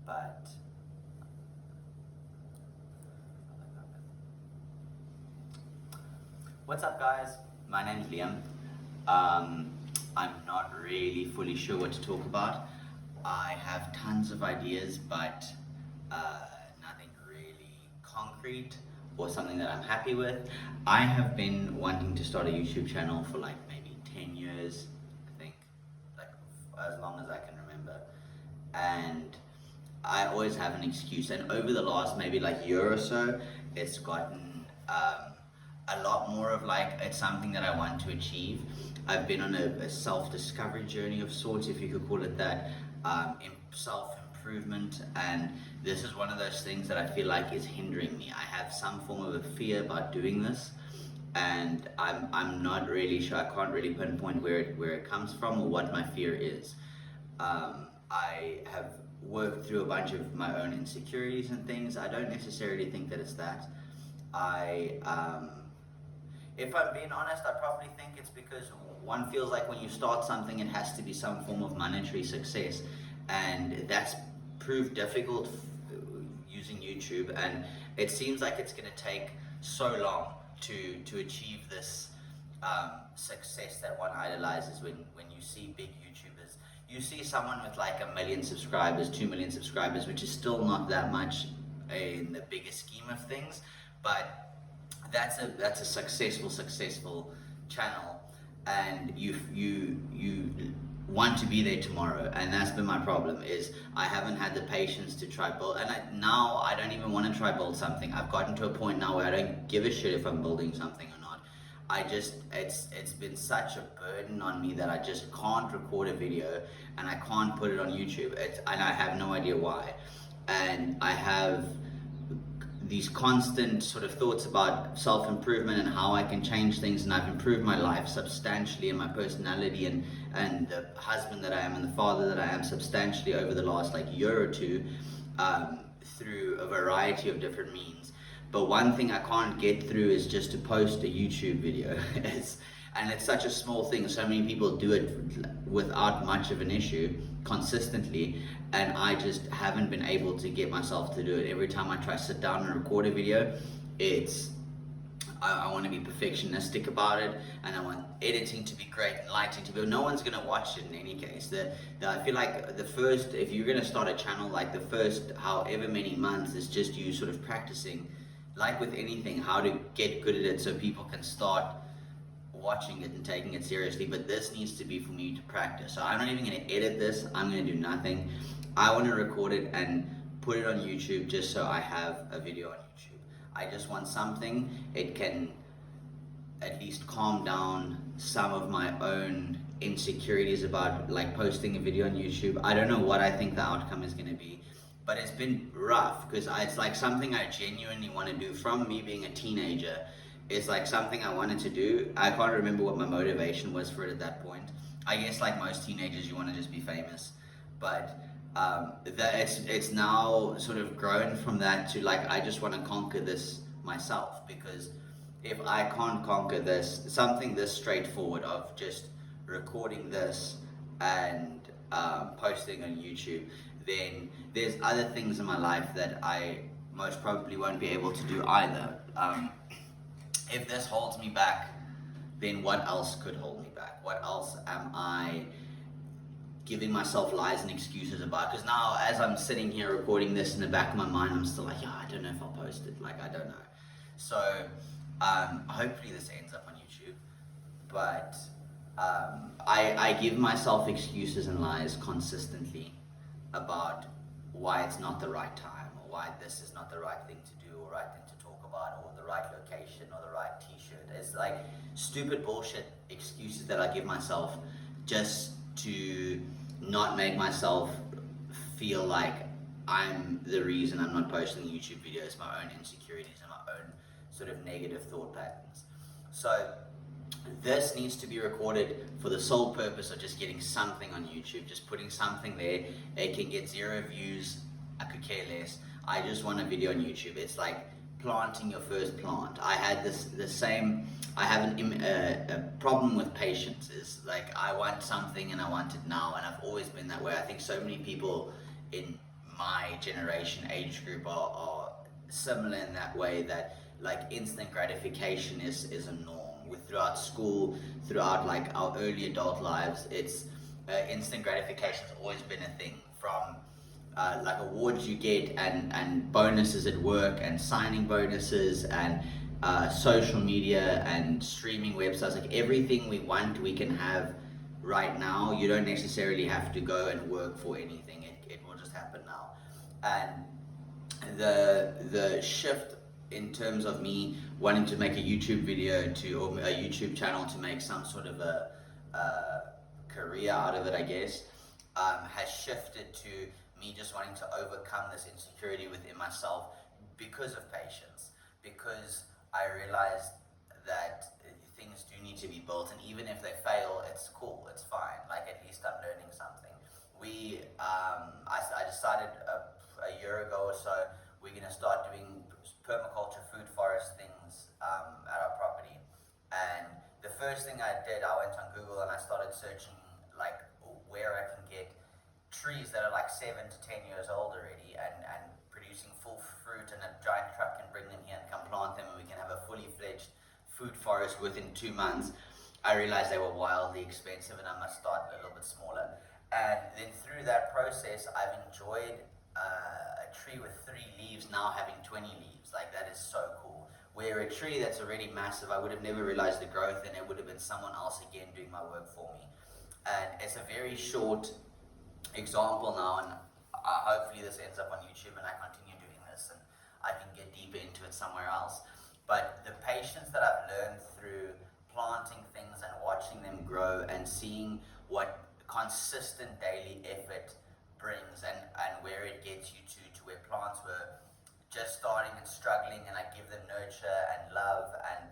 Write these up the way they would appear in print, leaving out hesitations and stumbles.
but what's up, guys? My name's Liam. I'm not really fully sure what to talk about. I have tons of ideas, but nothing really concrete or something that I'm happy with. I have been wanting to start a YouTube channel for like maybe 10 years, I think, like as long as I can remember. And I always have an excuse. And over the last maybe like year or so, it's gotten a lot more of like, it's something that I want to achieve. I've been on a self-discovery journey of sorts, if you could call it that, in self-improvement, and this is one of those things that I feel like is hindering me. I have some form of a fear about doing this, and I'm not really sure. I can't really pinpoint where it comes from or what my fear is. I have worked through a bunch of my own insecurities and things. I don't necessarily think that it's that. If I'm being honest, I probably think it's because one feels like when you start something, it has to be some form of monetary success, and that's proved difficult using YouTube, and it seems like it's going to take so long to achieve this success that one idolizes. When you see big YouTubers, you see someone with like 1 million subscribers, 2 million subscribers, which is still not that much in the bigger scheme of things, but that's a successful channel, and you want to be there tomorrow. And that's been my problem, is I haven't had the patience to try build, and now I don't even want to try build something. I've gotten to a point now where I don't give a shit if I'm building something or not. It's been such a burden on me that I just can't record a video and I can't put it on YouTube, and I have no idea why. And I have these constant sort of thoughts about self-improvement and how I can change things, and I've improved my life substantially, and my personality and the husband that I am and the father that I am substantially over the last like year or two, through a variety of different means. But one thing I can't get through is just to post a YouTube video. And it's such a small thing. So many people do it without much of an issue consistently, and I just haven't been able to get myself to do it. Every time I try to sit down and record a video, I want to be perfectionistic about it, and I want editing to be great and lighting to be. No one's gonna watch it in any case. I feel like the first, if you're gonna start a channel, like the first however many months is just you sort of practicing, like with anything, how to get good at it so people can start watching it and taking it seriously. But this needs to be for me to practice. So I'm not even going to edit this. I'm going to do nothing. I want to record it and put it on YouTube just so I have a video on YouTube. I just want something it can at least calm down some of my own insecurities about like posting a video on YouTube. I don't know what I think the outcome is going to be, but it's been rough because it's like something I genuinely want to do from me being a teenager. It's like something I wanted to do. I can't remember what my motivation was for it at that point. I guess like most teenagers, you want to just be famous. But it's now sort of grown from that to like, I just want to conquer this myself, because if I can't conquer this, something this straightforward of just recording this and posting on YouTube, then there's other things in my life that I most probably won't be able to do either. If this holds me back, then what else could hold me back? What else am I giving myself lies and excuses about? Because now, as I'm sitting here recording this, in the back of my mind, I'm still like, yeah, I don't know if I'll post it. Like, I don't know. So, hopefully this ends up on YouTube. But I give myself excuses and lies consistently about why it's not the right time, or why this is not the right thing to do, or right thing to talk about, or the right location, or the right t-shirt. It's like stupid bullshit excuses that I give myself just to not make myself feel like I'm the reason I'm not posting YouTube videos, my own insecurities and my own sort of negative thought patterns. So this needs to be recorded for the sole purpose of just getting something on YouTube, just putting something there. It can get 0 views, I could care less. I just want a video on YouTube. It's like planting your first plant. I had I have a problem with patience. Is like, I want something and I want it now, and I've always been that way. I think so many people in my generation age group are similar in that way, that like instant gratification is a norm. Throughout school, throughout like our early adult lives, it's instant gratification has always been a thing. From like awards you get, and bonuses at work, and signing bonuses, and social media and streaming websites, like everything we want we can have right now. You don't necessarily have to go and work for anything. It will just happen now. And the shift in terms of me wanting to make a YouTube video or a YouTube channel to make some sort of a career out of it, I guess, has shifted to me just wanting to overcome this insecurity within myself because of patience. Because I realized that things do need to be built, and even if they fail, it's cool, it's fine. Like, at least I'm learning something. I decided a year ago or so, we're going to start doing permaculture food forest things at our property. And the first thing I did, I went on Google and I started searching like where I can get trees that are like 7 to 10 years old already, and producing full fruit, and a giant truck can bring them here and come plant them, and we can have a fully fledged food forest within 2 months. I realized they were wildly expensive and I must start a little bit smaller. And then through that process, I've enjoyed a tree with 3 leaves now having 20 leaves. Like, that is so cool. Where a tree that's already massive, I would have never realized the growth, and it would have been someone else again doing my work for me. And it's a very short example now, and hopefully this ends up on YouTube and I continue doing this and I can get deeper into it somewhere else. But the patience that I've learned through planting things and watching them grow and seeing what consistent daily effort brings, and where it gets you to where plants were just starting and struggling, and I give them nurture and love, and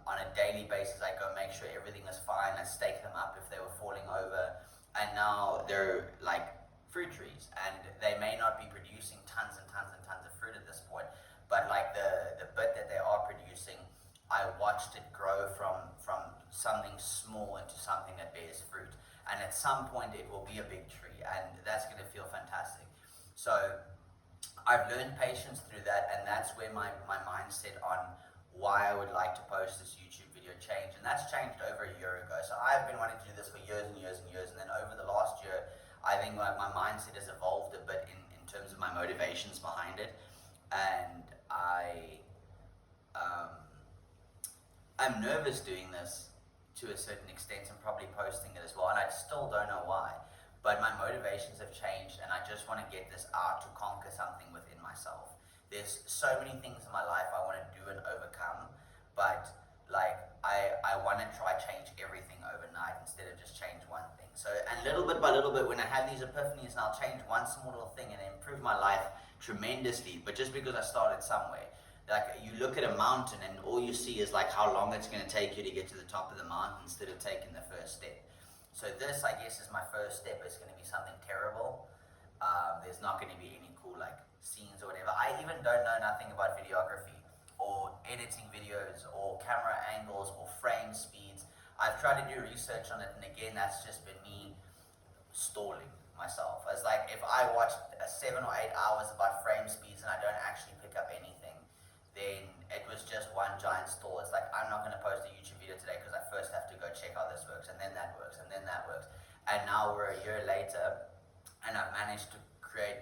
on a daily basis I go make sure everything is fine. I stake them up if they were falling over, and now they're like fruit trees, and they may not be producing tons and tons and tons of fruit at this point, but like the bit that they are producing, I watched it grow from something small into something that bears fruit, and at some point it will be a big tree, and that's going to feel fantastic. So I've learned patience through that, and that's where my mindset on why I would like to post this YouTube video changed, and that's changed over a year ago. So I've been wanting to do this for years and years and years, and then over the last year, I think my mindset has evolved a bit in terms of my motivations behind it, and I'm nervous doing this to a certain extent, and probably posting it as well, and I still don't know why, but my motivations have changed, and I just want to get this out to conquer something within myself. There's so many things in my life I want to do and overcome, but like I want to try change everything overnight instead of just change one thing. So, and little bit by little bit, when I have these epiphanies, and I'll change one small little thing and improve my life tremendously, but just because I started somewhere. Like, you look at a mountain and all you see is like how long it's going to take you to get to the top of the mountain instead of taking the first step. So this, I guess, is my first step. It's going to be something terrible. There's not going to be any cool like scenes or whatever. I even don't know nothing about videography or editing videos or camera angles or frame speeds. I've tried to do research on it, and again, that's just been me stalling myself. It's like, if I watch 7 or 8 hours about frame speeds and I don't actually pick up anything, then it was just one giant stall. It's like, I'm not going to post a YouTube video today because I first have to go check how this works, and then that works, and then that works. And now we're a year later, and I've managed to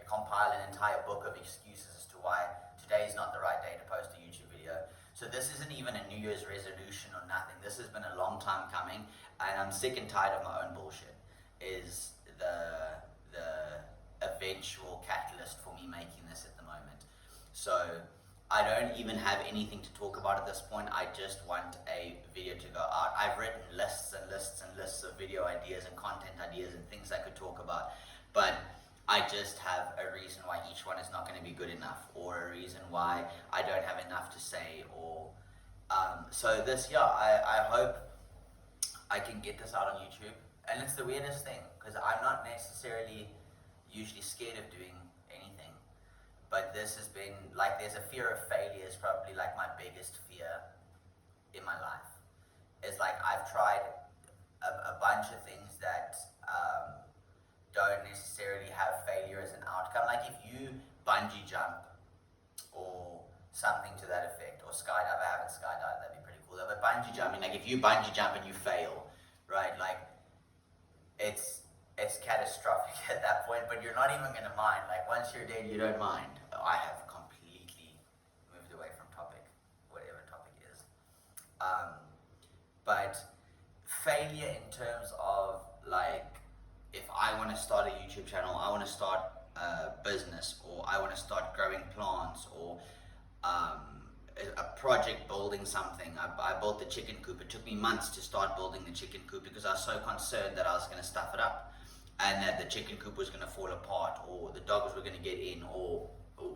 compile an entire book of excuses as to why today is not the right day to post a YouTube video. So this isn't even a New Year's resolution or nothing. This has been a long time coming, and I'm sick and tired of my own bullshit, is the eventual catalyst for me making this at the moment. So I don't even have anything to talk about at this point. I just want a video to go out. I've written lists and lists and lists of video ideas and content ideas and things I could talk about, but I just have a reason why each one is not going to be good enough, or a reason why I don't have enough to say, or so this, I hope I can get this out on YouTube. And it's the weirdest thing, because I'm not necessarily usually scared of doing anything, but this has been like, there's a fear of failure is probably like my biggest fear in my life. It's like, I've tried a bunch of things that don't necessarily have failure as an outcome. Like, bungee jump or something to that effect, or skydive. I haven't skydived, that'd be pretty cool though. But bungee jumping, like if you bungee jump and you fail, right, like it's catastrophic at that point, but you're not even gonna mind. Like once you're dead, you don't mind. I have completely moved away from topic, whatever topic is. But failure in terms of like, if I want to start a YouTube channel, I want to start a business, or I want to start growing plants, or a project building something. I built the chicken coop. It took me months to start building the chicken coop because I was so concerned that I was going to stuff it up and that the chicken coop was going to fall apart, or the dogs were going to get in, or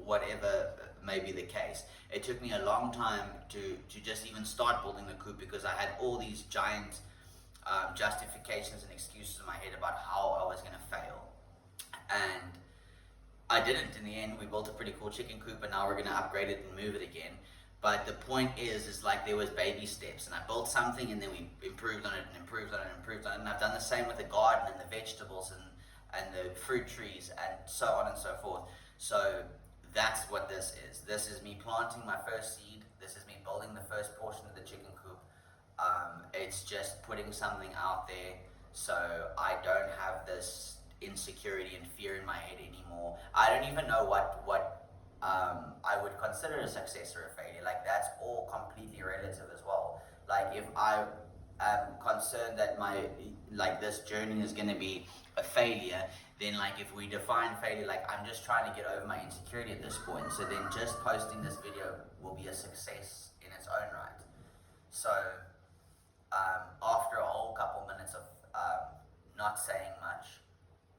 whatever may be the case. It took me a long time to just even start building the coop because I had all these giant justifications and excuses in my head about how I was going to fail. And I didn't. In the end, we built a pretty cool chicken coop, and now we're going to upgrade it and move it again. But the point is like there was baby steps, and I built something and then we improved on it and improved on it and improved on it. And I've done the same with the garden and the vegetables and the fruit trees and so on and so forth. So that's what this is. This is me planting my first seed. This is me building the first portion of the chicken coop. It's just putting something out there so I don't have this insecurity and fear in my head anymore. I don't even know what I would consider a success or a failure. Like that's all completely relative as well. Like if I am concerned that this journey is going to be a failure, then like if we define failure, like I'm just trying to get over my insecurity at this point, so then just posting this video will be a success in its own right. So after a whole couple minutes of not saying much,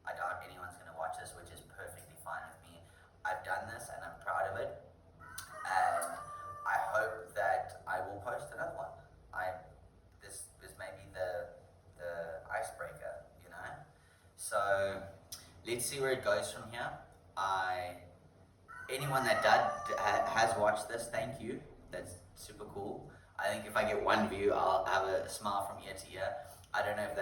I doubt anyone's going to watch this, which is perfectly fine with me. I've done this and I'm proud of it, and I hope that I will post another one. This is maybe the icebreaker, you know. So let's see where it goes from here. Anyone that has watched this, thank you. That's super cool. I think if I get one view, I'll have a smile from ear to ear. I don't know if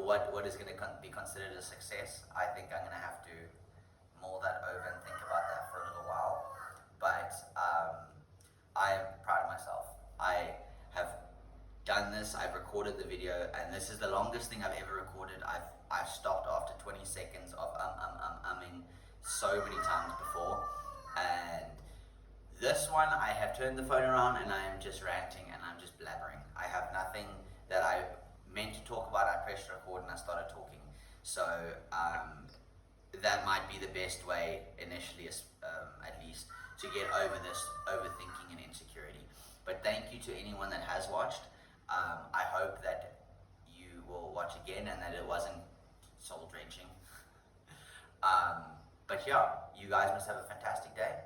what is going to be considered a success. I think I'm going to have to mull that over and think about that for a little while. But I am proud of myself. I have done this. I've recorded the video, and this is the longest thing I've ever recorded. I've stopped after 20 seconds of umming so many times before, and this one I have turned the phone around and I am just ranting and I'm just blabbering. I have nothing that I meant to talk about. I pressed record and I started talking. So that might be the best way initially, at least, to get over this overthinking and insecurity. But thank you to anyone that has watched. I hope that you will watch again and that it wasn't soul drenching. But yeah, you guys must have a fantastic day.